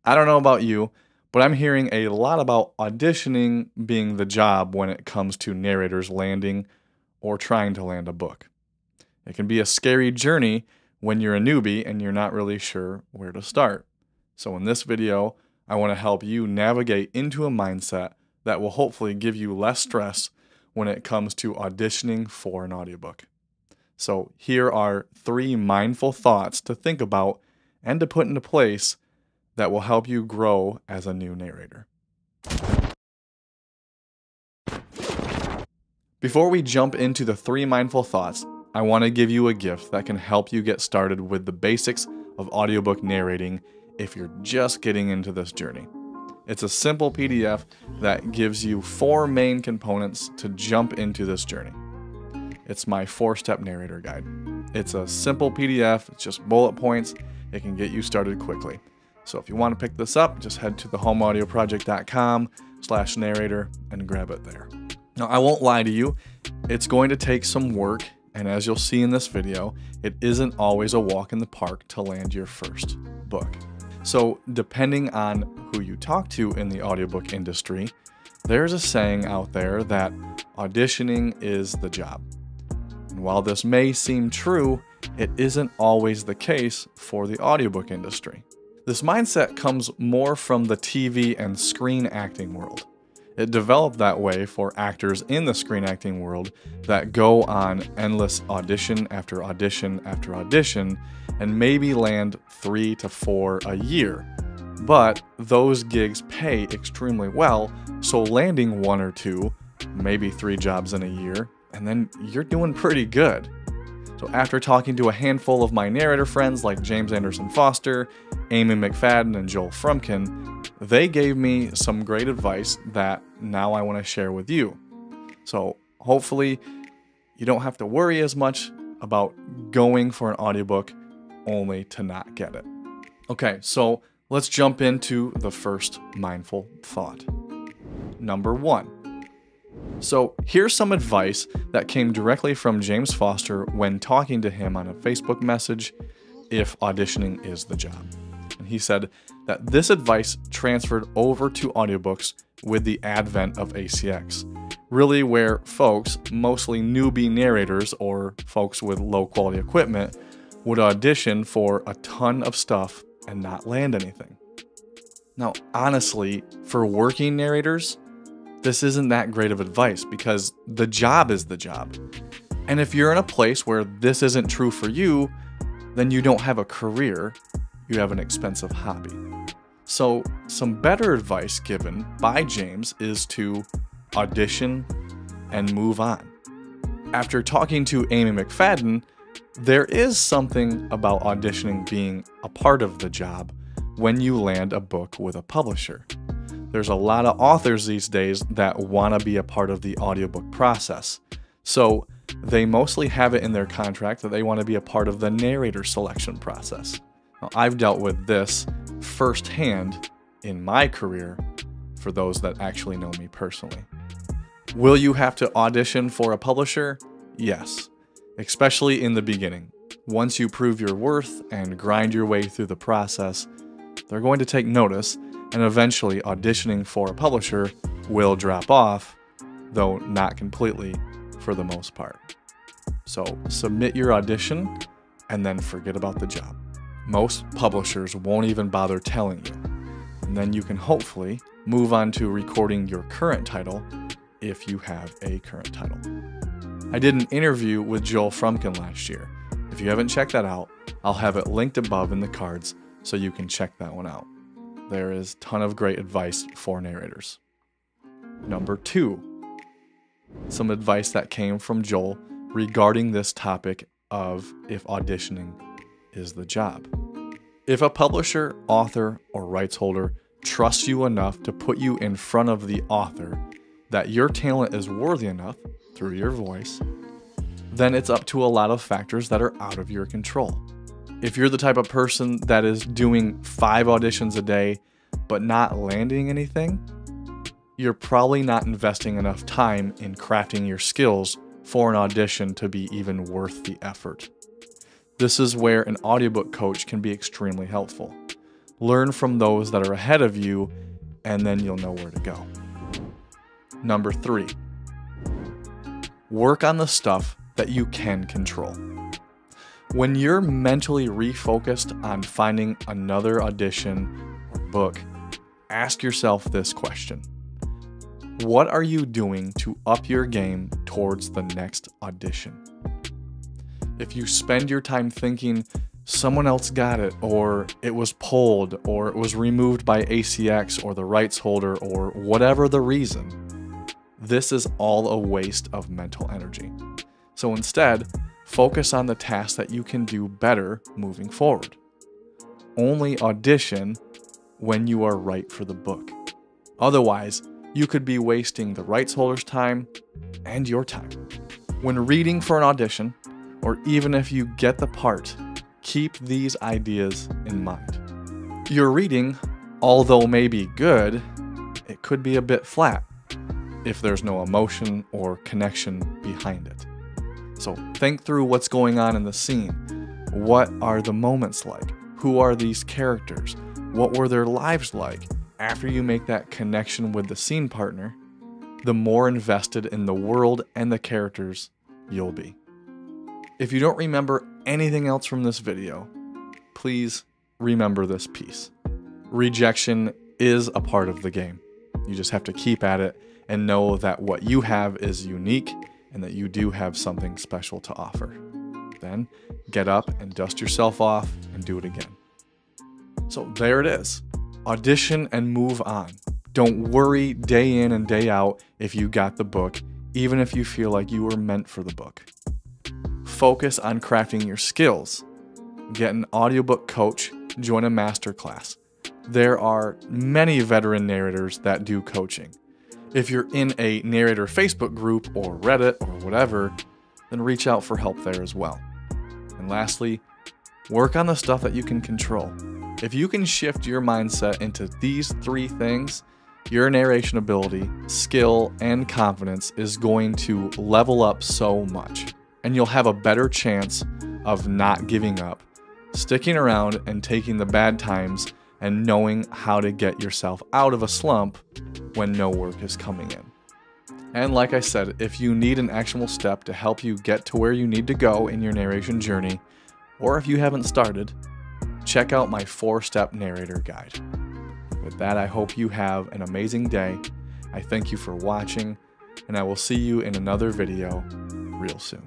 I don't know about you, but I'm hearing a lot about auditioning being the job when it comes to narrators landing or trying to land a book. It can be a scary journey when you're a newbie and you're not really sure where to start. So in this video, I want to help you navigate into a mindset that will hopefully give you less stress when it comes to auditioning for an audiobook. So here are 3 mindful thoughts to think about and to put into place that will help you grow as a new narrator. Before we jump into the 3 mindful thoughts, I want to give you a gift that can help you get started with the basics of audiobook narrating if you're just getting into this journey. It's a simple PDF that gives you 4 main components to jump into this journey. It's my 4-step narrator guide. It's a simple PDF, it's just bullet points. It can get you started quickly. So if you want to pick this up, just head to thehomeaudioproject.com/narrator and grab it there. Now, I won't lie to you, it's going to take some work, and as you'll see in this video, it isn't always a walk in the park to land your first book. So depending on who you talk to in the audiobook industry, there's a saying out there that auditioning is the job. And while this may seem true, it isn't always the case for the audiobook industry. This mindset comes more from the TV and screen acting world. It developed that way for actors in the screen acting world that go on endless audition after audition after audition and maybe land 3 to 4 a year. But those gigs pay extremely well, so landing 1 or 2, maybe 3 jobs in a year, and then you're doing pretty good. So after talking to a handful of my narrator friends like James Anderson Foster, Amy McFadden, and Joel Frumkin, they gave me some great advice that now I want to share with you. So hopefully you don't have to worry as much about going for an audiobook only to not get it. Okay, so let's jump into the first mindful thought. Number 1. So here's some advice that came directly from James Foster when talking to him on a Facebook message, if auditioning is the job. And he said that this advice transferred over to audiobooks with the advent of ACX, really where folks, mostly newbie narrators or folks with low quality equipment, would audition for a ton of stuff and not land anything. Now, honestly, for working narrators, this isn't that great of advice because the job is the job. And if you're in a place where this isn't true for you, then you don't have a career, you have an expensive hobby. So some better advice given by James is to audition and move on. After talking to Amy McFadden, there is something about auditioning being a part of the job when you land a book with a publisher. There's a lot of authors these days that want to be a part of the audiobook process. So they mostly have it in their contract that they want to be a part of the narrator selection process. Now, I've dealt with this firsthand in my career for those that actually know me personally. Will you have to audition for a publisher? Yes, especially in the beginning. Once you prove your worth and grind your way through the process, they're going to take notice, and eventually auditioning for a publisher will drop off, though not completely for the most part. So submit your audition and then forget about the job. Most publishers won't even bother telling you, and then you can hopefully move on to recording your current title if you have a current title. I did an interview with Joel Frumkin last year. If you haven't checked that out, I'll have it linked above in the cards so you can check that one out. There is a ton of great advice for narrators. Number 2, some advice that came from Joel regarding this topic of if auditioning is the job. If a publisher, author, or rights holder trusts you enough to put you in front of the author that your talent is worthy enough through your voice, then it's up to a lot of factors that are out of your control. If you're the type of person that is doing 5 auditions a day but not landing anything, you're probably not investing enough time in crafting your skills for an audition to be even worth the effort. This is where an audiobook coach can be extremely helpful. learn from those that are ahead of you, and then you'll know where to go. Number 3, work on the stuff that you can control. When you're mentally refocused on finding another audition or book, ask yourself this question. What are you doing to up your game towards the next audition? If you spend your time thinking someone else got it, or it was pulled, or it was removed by ACX or the rights holder, or whatever the reason, this is all a waste of mental energy. So instead, focus on the tasks that you can do better moving forward. Only audition when you are right for the book. Otherwise, you could be wasting the rights holder's time and your time. When reading for an audition, or even if you get the part, keep these ideas in mind. Your reading, although may be good, it could be a bit flat if there's no emotion or connection behind it. So think through what's going on in the scene. What are the moments like? Who are these characters? What were their lives like? After you make that connection with the scene partner, the more invested in the world and the characters you'll be. If you don't remember anything else from this video, please remember this piece. Rejection is a part of the game. You just have to keep at it and know that what you have is unique and that you do have something special to offer. Then get up and dust yourself off and do it again. So there it is. Audition and move on. Don't worry day in and day out if you got the book, even if you feel like you were meant for the book. Focus on crafting your skills. Get an audiobook coach, join a masterclass. There are many veteran narrators that do coaching. If you're in a narrator Facebook group or Reddit or whatever, then reach out for help there as well. And lastly, work on the stuff that you can control. If you can shift your mindset into these 3 things, your narration ability, skill, and confidence is going to level up so much. And you'll have a better chance of not giving up, sticking around and taking the bad times and knowing how to get yourself out of a slump when no work is coming in. And like I said, if you need an actionable step to help you get to where you need to go in your narration journey, or if you haven't started, check out my 4-step narrator guide. With that, I hope you have an amazing day. I thank you for watching, and I will see you in another video real soon.